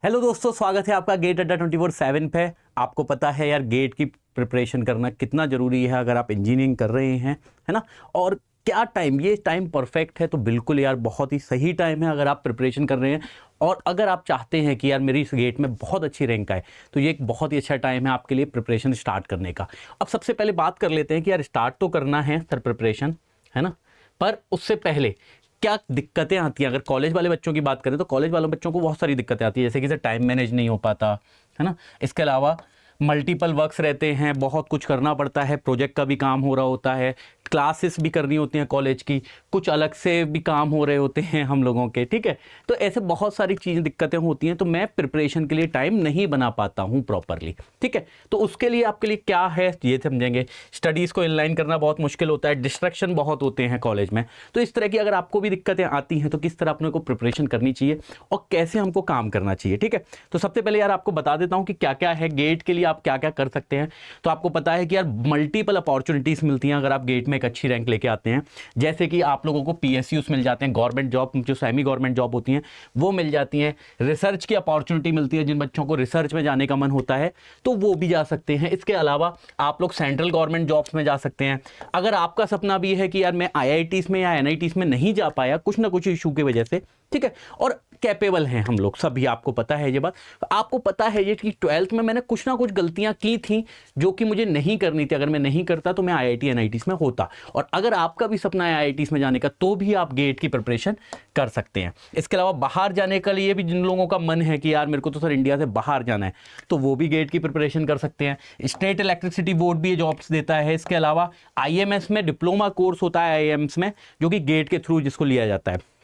Hello दोस्तों, स्वागत है आपका गेट अड्डा 24/7 पे। आपको पता है यार, गेट की प्रिपरेशन करना कितना ज़रूरी है अगर आप इंजीनियरिंग कर रहे हैं, है ना। और क्या टाइम, ये टाइम परफेक्ट है तो बिल्कुल यार बहुत ही सही टाइम है अगर आप प्रिपरेशन कर रहे हैं। और अगर आप चाहते हैं कि यार मेरी इस गेट में बहुत अच्छी रैंक आए, तो ये एक बहुत ही अच्छा टाइम है आपके लिए प्रिपरेशन स्टार्ट करने का। अब सबसे पहले बात कर लेते हैं कि यार स्टार्ट तो करना है सर प्रिपरेशन, है ना। पर उससे पहले क्या दिक्कतें आती हैं, अगर कॉलेज वाले बच्चों की बात करें तो कॉलेज वाले बच्चों को बहुत सारी दिक्कतें आती है, जैसे कि सर टाइम मैनेज नहीं हो पाता, है ना। इसके अलावा मल्टीपल वर्क्स रहते हैं, बहुत कुछ करना पड़ता है, प्रोजेक्ट का भी काम हो रहा होता है, क्लासेस भी करनी होती हैं कॉलेज की, कुछ अलग से भी काम हो रहे होते हैं हम लोगों के, ठीक है। तो ऐसे बहुत सारी चीज़ें दिक्कतें होती हैं, तो मैं प्रिपरेशन के लिए टाइम नहीं बना पाता हूँ प्रॉपरली, ठीक है। तो उसके लिए आपके लिए क्या है ये समझेंगे। स्टडीज़ को इनलाइन करना बहुत मुश्किल होता है, डिस्ट्रैक्शन बहुत होते हैं कॉलेज में। तो इस तरह की अगर आपको भी दिक्कतें आती हैं तो किस तरह अपने को प्रिपरेशन करनी चाहिए और कैसे हमको काम करना चाहिए, ठीक है। तो सबसे पहले यार आपको बता देता हूँ कि क्या क्या है गेट के लिए, आप क्या क्या कर सकते हैं। तो आपको पता है कि यार मल्टीपल अपॉर्चुनिटीज़ मिलती हैं अगर आप गेट में एक अच्छी रैंक लेके आते हैं। जैसे कि आप लोगों को पीएसयूज मिल जाते हैं, गवर्नमेंट जॉब जो सेमी गवर्नमेंट जॉब होती हैं वो मिल जाती हैं। रिसर्च की अपॉर्चुनिटी मिलती है, जिन बच्चों को रिसर्च में जाने का मन होता है तो वो भी जा सकते हैं। इसके अलावा आप लोग सेंट्रल गवर्नमेंट जॉब्स में जा सकते हैं। अगर आपका सपना भी है कि यार मैं आईआईटीज़ में या एनआईटीज़ में नहीं जा पाया कुछ ना कुछ इशू की वजह से, ठीक है, और कैपेबल हैं हम लोग सभी, आपको पता है ये बात, आपको पता है ये कि 12th में मैंने कुछ ना कुछ गलतियां की थी जो कि मुझे नहीं करनी थी। अगर मैं नहीं करता तो मैं आईआईटी एनआईटीज़ में होता। और अगर आपका भी सपना है आईआईटीज़ में जाने का तो भी आप गेट की प्रिपरेशन कर सकते हैं। इसके अलावा बाहर जाने के लिए भी जिन लोगों का मन है कि यार मेरे को तो सर इंडिया से बाहर जाना है, तो वो भी गेट की प्रिपरेशन कर सकते हैं। स्टेट इलेक्ट्रिसिटी बोर्ड भी ये जॉब्स देता है। इसके अलावा आईएमएस में डिप्लोमा कोर्स होता है आईएमएस में, जो कि गेट के थ्रू जिसको लिया जाता है।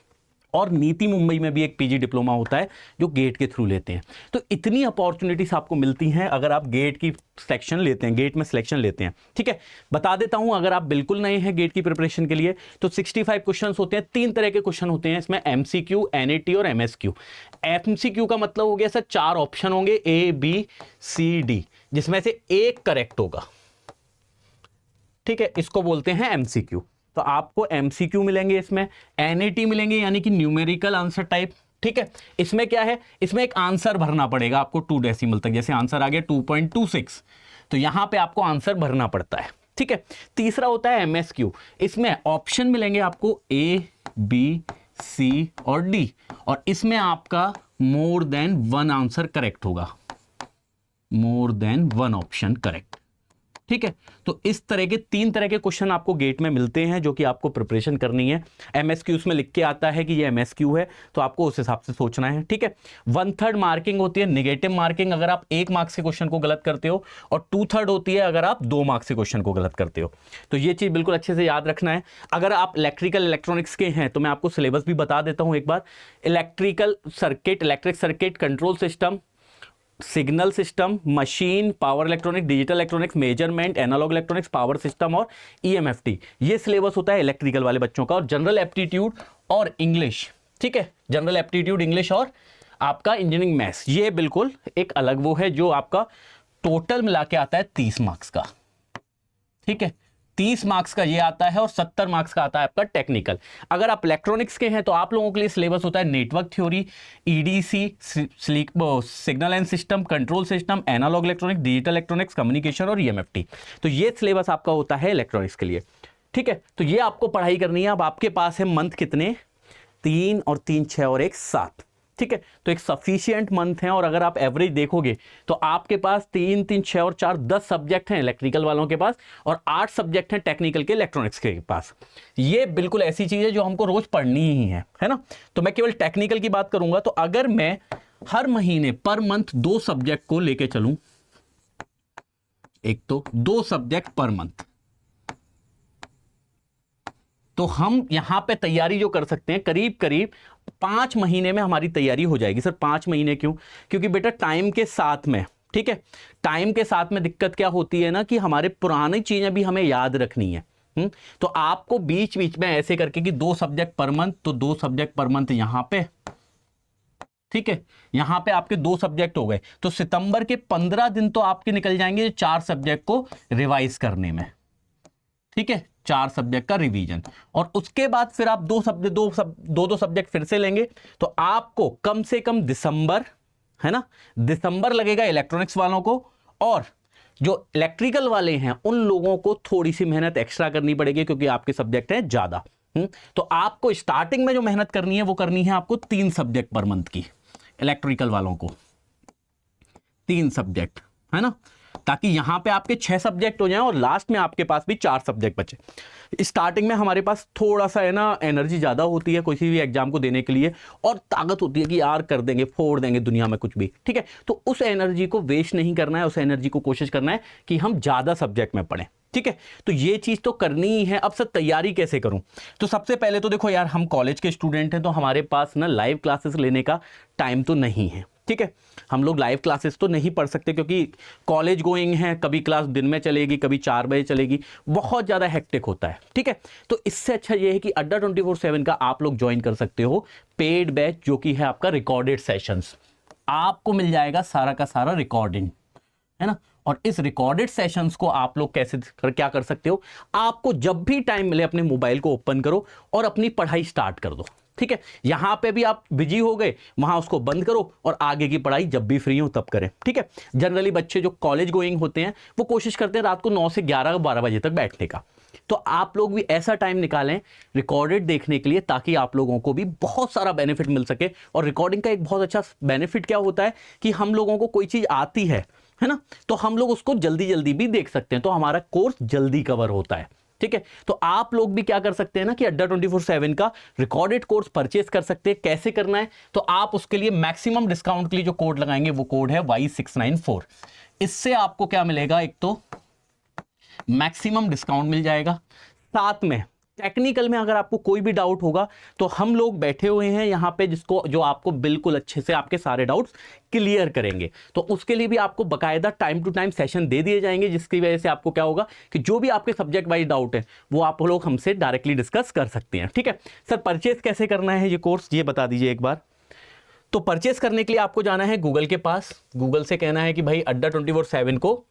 और नीति मुंबई में भी एक पीजी डिप्लोमा होता है जो गेट के थ्रू लेते हैं। तो इतनी अपॉर्चुनिटीज आपको मिलती हैं अगर आप गेट की सेक्शन लेते हैं, गेट में सिलेक्शन लेते हैं, ठीक है। बता देता हूं, अगर आप बिल्कुल नए हैं गेट की प्रिपरेशन के लिए तो 65 क्वेश्चंस होते हैं। 3 तरह के क्वेश्चन होते हैं इसमें, एमसीक्यू, एनएटी और एमएसक्यू। एमसीक्यू का मतलब हो गया सर 4 ऑप्शन होंगे ए बी सी डी, जिसमें से एक करेक्ट होगा, ठीक है, इसको बोलते हैं एमसीक्यू। तो आपको एमसीक्यू मिलेंगे, इसमें एनएटी मिलेंगे यानी कि न्यूमेरिकल आंसर टाइप, ठीक है। इसमें क्या है, इसमें एक आंसर भरना पड़ेगा आपको 2 डेसिमल तक। जैसे आंसर आ गया 2.26, तो यहां पे आपको आंसर भरना पड़ता है, ठीक है। तीसरा होता है एमएसक्यू, इसमें ऑप्शन मिलेंगे आपको ए बी सी और डी, और इसमें आपका मोर देन 1 आंसर करेक्ट होगा, मोर देन 1 ऑप्शन करेक्ट, ठीक है। तो इस तरह के 3 तरह के क्वेश्चन आपको गेट में मिलते हैं जो कि आपको प्रिपरेशन करनी है। एमएसक्यू में लिख के आता है कि ये एमएसक्यू है, तो आपको उस हिसाब से सोचना है, ठीक है। 1/3 मार्किंग होती है नेगेटिव मार्किंग अगर आप 1 मार्क्स के क्वेश्चन को गलत करते हो, और 2/3 होती है अगर आप 2 मार्क्स के क्वेश्चन को गलत करते हो। तो ये चीज बिल्कुल अच्छे से याद रखना है। अगर आप इलेक्ट्रिकल इलेक्ट्रॉनिक्स के हैं तो मैं आपको सिलेबस भी बता देता हूं एक बार। Electrical circuit, electric circuit, control system, signal system, machine, power electronic, digital electronics, measurement, analog electronics, power system और ईएमएफटी, ये सिलेबस होता है इलेक्ट्रिकल वाले बच्चों का। और जनरल एप्टीट्यूड और इंग्लिश, ठीक है, जनरल एप्टीट्यूड, इंग्लिश और आपका इंजीनियरिंग मैथ्स, ये बिल्कुल एक अलग वो है जो आपका टोटल मिला के आता है 30 मार्क्स का, ठीक है। 30 मार्क्स का ये आता है और 70 मार्क्स का आता है आपका टेक्निकल। अगर आप इलेक्ट्रॉनिक्स के हैं तो आप लोगों के लिए सिलेबस होता है network theory, EDC, signal and system, control system, analog electronics, digital electronics, communication और ईएमएफटी। तो ये सिलेबस आपका होता है इलेक्ट्रॉनिक्स के लिए, ठीक है। तो ये आपको पढ़ाई करनी है। अब आपके पास है मंथ कितने, 3 और 3 6 और 1 7, ठीक है। तो एक सफिशिएंट मंथ है। और अगर आप एवरेज देखोगे तो आपके पास 3 3 6 और 4 10 सब्जेक्ट हैं इलेक्ट्रिकल वालों के पास, और 8 सब्जेक्ट हैं टेक्निकल के इलेक्ट्रॉनिक्स के पास। ये बिल्कुल ऐसी चीज है जो हमको रोज पढ़नी ही है ना। तो मैं केवल टेक्निकल की बात करूंगा। तो अगर मैं हर महीने पर मंथ 2 सब्जेक्ट को लेके चलूं, एक तो 2 सब्जेक्ट पर मंथ, तो हम यहां पे तैयारी जो कर सकते हैं करीब करीब 5 महीने में हमारी तैयारी हो जाएगी। सर 5 महीने क्यों? क्योंकि बेटा टाइम के साथ में, ठीक है, टाइम के साथ में दिक्कत क्या होती है ना कि हमारे पुरानी चीजें भी हमें याद रखनी है। तो आपको बीच बीच में ऐसे करके कि 2 सब्जेक्ट पर मंथ, तो 2 सब्जेक्ट पर मंथ यहां पे, ठीक है, यहां पे आपके 2 सब्जेक्ट हो गए। तो सितंबर के 15 दिन तो आपके निकल जाएंगे 4 सब्जेक्ट को रिवाइज करने में, ठीक है, 4 सब्जेक्ट का रिवीजन। और उसके बाद फिर आप 2 सब्जेक्ट फिर से लेंगे, तो आपको कम से कम दिसंबर, है ना, दिसंबर लगेगा इलेक्ट्रॉनिक्स वालों को, और जो इलेक्ट्रिकल वाले हैं उन लोगों को थोड़ी सी मेहनत एक्स्ट्रा करनी पड़ेगी क्योंकि आपके सब्जेक्ट हैं ज्यादा। तो आपको स्टार्टिंग में जो मेहनत करनी है वो करनी है आपको 3 सब्जेक्ट पर मंथ की, इलेक्ट्रिकल वालों को 3 सब्जेक्ट, है ना, ताकि यहां पे आपके 6 सब्जेक्ट हो जाएं और लास्ट में आपके पास भी 4 सब्जेक्ट बचे। स्टार्टिंग में हमारे पास थोड़ा सा है ना एनर्जी ज़्यादा होती है किसी भी एग्जाम को देने के लिए, और ताकत होती है कि यार कर देंगे, फोड़ देंगे दुनिया में कुछ भी, ठीक है। तो उस एनर्जी को वेस्ट नहीं करना है, उस एनर्जी को कोशिश करना है कि हम ज़्यादा सब्जेक्ट में पढ़ें, ठीक है। तो ये चीज़ तो करनी ही है। अब सर तैयारी कैसे करूं? तो सबसे पहले तो देखो यार, हम कॉलेज के स्टूडेंट हैं तो हमारे पास ना लाइव क्लासेस लेने का टाइम तो नहीं है, ठीक है। हम लोग लाइव क्लासेस तो नहीं पढ़ सकते क्योंकि कॉलेज गोइंग है, कभी क्लास दिन में चलेगी, कभी 4 बजे चलेगी, बहुत ज़्यादा हेक्टिक होता है, ठीक है। तो इससे अच्छा ये है कि अड्डा 24/7 का आप लोग ज्वाइन कर सकते हो पेड बैच, जो कि है आपका रिकॉर्डेड सेशंस। आपको मिल जाएगा सारा का सारा रिकॉर्डिंग, है ना। और इस रिकॉर्डेड सेशंस को आप लोग कैसे क्या कर सकते हो, आपको जब भी टाइम मिले अपने मोबाइल को ओपन करो और अपनी पढ़ाई स्टार्ट कर दो, ठीक है। यहां पे भी आप बिजी हो गए, वहां उसको बंद करो और आगे की पढ़ाई जब भी फ्री हो तब करें, ठीक है। जनरली बच्चे जो कॉलेज गोइंग होते हैं वो कोशिश करते हैं रात को 9 से 11-12 बजे तक बैठने का। तो आप लोग भी ऐसा टाइम निकालें रिकॉर्डेड देखने के लिए, ताकि आप लोगों को भी बहुत सारा बेनिफिट मिल सके। और रिकॉर्डिंग का एक बहुत अच्छा बेनिफिट क्या होता है कि हम लोगों को कोई चीज़ आती है ना, तो हम लोग उसको जल्दी जल्दी भी देख सकते हैं, तो हमारा कोर्स जल्दी कवर होता है, ठीक है। तो आप लोग भी क्या कर सकते हैं ना कि अड्डा 24/7 का रिकॉर्डेड कोर्स परचेस कर सकते हैं। कैसे करना है, तो आप उसके लिए मैक्सिमम डिस्काउंट के लिए जो कोड लगाएंगे वो कोड है Y694। इससे आपको क्या मिलेगा, एक तो मैक्सिमम डिस्काउंट मिल जाएगा, साथ में टेक्निकल में अगर आपको कोई भी डाउट होगा तो हम लोग बैठे हुए हैं यहाँ पे जो आपको बिल्कुल अच्छे से आपके सारे डाउट्स क्लियर करेंगे। तो उसके लिए भी आपको बकायदा टाइम टू टाइम सेशन दे दिए जाएंगे, जिसकी वजह से आपको क्या होगा कि जो भी आपके सब्जेक्ट वाइज डाउट है वो आप लोग हमसे डायरेक्टली डिस्कस कर सकते हैं, ठीक है। सर परचेज कैसे करना है ये कोर्स, ये बता दीजिए एक बार। तो परचेज करने के लिए आपको जाना है गूगल के पास, गूगल से कहना है कि भाई अड्डा 24/7 को,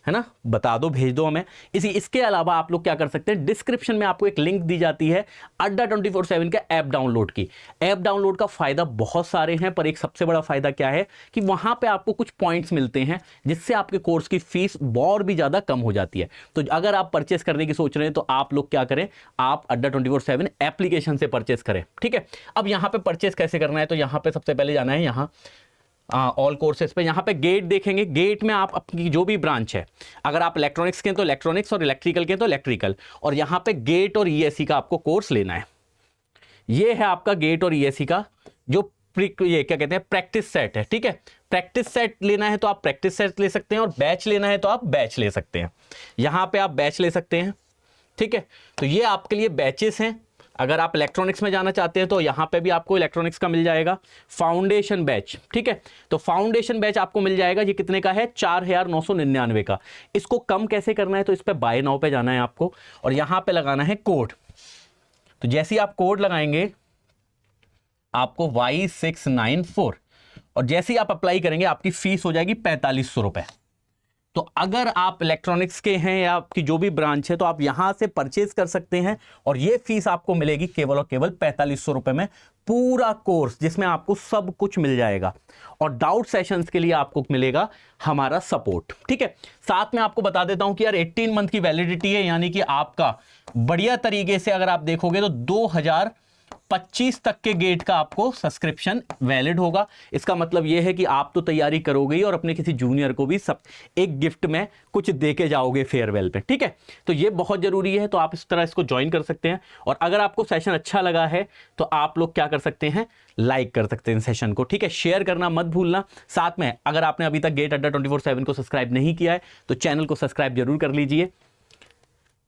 है ना, बता दो, भेज दो हमें। इसके अलावा आप लोग क्या कर सकते हैं, डिस्क्रिप्शन में आपको एक लिंक दी जाती है अड्डा 24/7 का ऐप डाउनलोड की। ऐप डाउनलोड का फायदा बहुत सारे हैं, पर एक सबसे बड़ा फायदा क्या है कि वहां पे आपको कुछ पॉइंट्स मिलते हैं जिससे आपके कोर्स की फीस और भी ज्यादा कम हो जाती है। तो अगर आप परचेस करने की सोच रहे हैं तो आप लोग क्या करें, आप अड्डा 24/7 एप्लीकेशन से परचेस करें, ठीक है। अब यहां पर परचेस कैसे करना है, तो यहां पर सबसे पहले जाना है यहाँ ऑल कोर्सेज पे, यहाँ पे गेट देखेंगे। गेट में आप अपनी जो भी ब्रांच है, अगर आप इलेक्ट्रॉनिक्स के हैं तो इलेक्ट्रॉनिक्स और इलेक्ट्रिकल के हैं तो इलेक्ट्रिकल, और यहाँ पे गेट और ईएससी का आपको कोर्स लेना है। ये है आपका गेट और ईएससी का जो ये क्या कहते हैं प्रैक्टिस सेट है, ठीक है। प्रैक्टिस सेट लेना है तो आप प्रैक्टिस सेट ले सकते हैं, और बैच लेना है तो आप बैच ले सकते हैं। यहाँ पे आप बैच ले सकते हैं, ठीक है। तो ये आपके लिए बैचेस हैं। अगर आप इलेक्ट्रॉनिक्स में जाना चाहते हैं तो यहाँ पे भी आपको इलेक्ट्रॉनिक्स का मिल जाएगा फाउंडेशन बैच, ठीक है। तो फाउंडेशन बैच आपको मिल जाएगा, ये कितने का है, 4,999 का। इसको कम कैसे करना है, तो इस पे बाय नाउ पे जाना है आपको और यहाँ पे लगाना है कोड। तो जैसे ही आप कोड लगाएंगे आपको Y694, और जैसे ही आप अप्लाई करेंगे आपकी फीस हो जाएगी 4500 रुपए। तो अगर आप इलेक्ट्रॉनिक्स के हैं या आपकी जो भी ब्रांच है तो आप यहां से परचेज कर सकते हैं, और ये फीस आपको मिलेगी केवल और केवल 4500 रुपए में, पूरा कोर्स जिसमें आपको सब कुछ मिल जाएगा। और डाउट सेशंस के लिए आपको मिलेगा हमारा सपोर्ट, ठीक है। साथ में आपको बता देता हूं कि यार 18 मंथ की वैलिडिटी है, यानी कि आपका बढ़िया तरीके से अगर आप देखोगे तो 2025 तक के गेट का आपको सब्सक्रिप्शन वैलिड होगा। इसका मतलब यह है कि आप तो तैयारी करोगे ही और अपने किसी जूनियर को भी सब एक गिफ्ट में कुछ देके जाओगे फेयरवेल पे, ठीक है। तो ये बहुत जरूरी है, तो आप इस तरह इसको ज्वाइन कर सकते हैं। और अगर आपको सेशन अच्छा लगा है तो आप लोग क्या कर सकते हैं, लाइक कर सकते हैं सेशन को, ठीक है। शेयर करना मत भूलना। साथ में अगर आपने अभी तक गेट अड्डा 24/7 को सब्सक्राइब नहीं किया है तो चैनल को सब्सक्राइब जरूर कर लीजिए।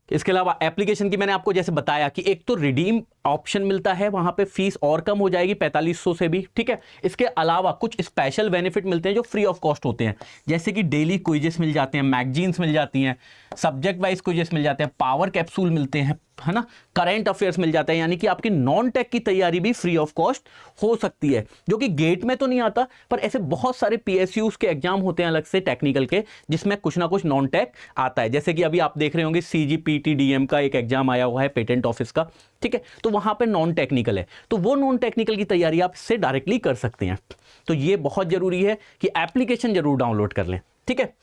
इसके अलावा एप्लीकेशन की मैंने आपको जैसे बताया कि एक तो रिडीम ऑप्शन मिलता है, वहां पे फीस और कम हो जाएगी 4500 से भी, ठीक है। इसके अलावा कुछ स्पेशल बेनिफिट मिलते हैं जो फ्री ऑफ कॉस्ट होते हैं, जैसे कि डेली क्विजेस मिल जाते हैं, मैगजीन्स मिल जाती हैं, सब्जेक्ट वाइज क्विजेस मिल जाते हैं, पावर कैप्सूल मिलते हैं, है ना, करंट अफेयर्स मिल जाता है। यानी कि आपकी नॉन टेक की तैयारी भी फ्री ऑफ कॉस्ट हो सकती है, जो कि गेट में तो नहीं आता, पर ऐसे बहुत सारे PSUs के एग्जाम होते हैं अलग से टेक्निकल के, जिसमें कुछ ना कुछ नॉन टेक आता है। जैसे कि अभी आप देख रहे होंगे CGPT DM का एक एग्जाम आया हुआ है पेटेंट ऑफिस का, ठीक है, तो वहां पे नॉन टेक्निकल है, तो वो नॉन टेक्निकल की तैयारी आप इससे डायरेक्टली कर सकते हैं। तो ये बहुत जरूरी है कि एप्लीकेशन जरूर डाउनलोड कर लें, ठीक है।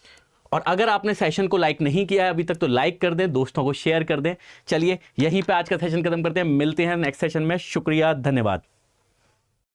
और अगर आपने सेशन को लाइक नहीं किया है अभी तक तो लाइक कर दें, दोस्तों को शेयर कर दें। चलिए यहीं पे आज का सेशन खत्म करते हैं, मिलते हैं नेक्स्ट सेशन में। शुक्रिया, धन्यवाद।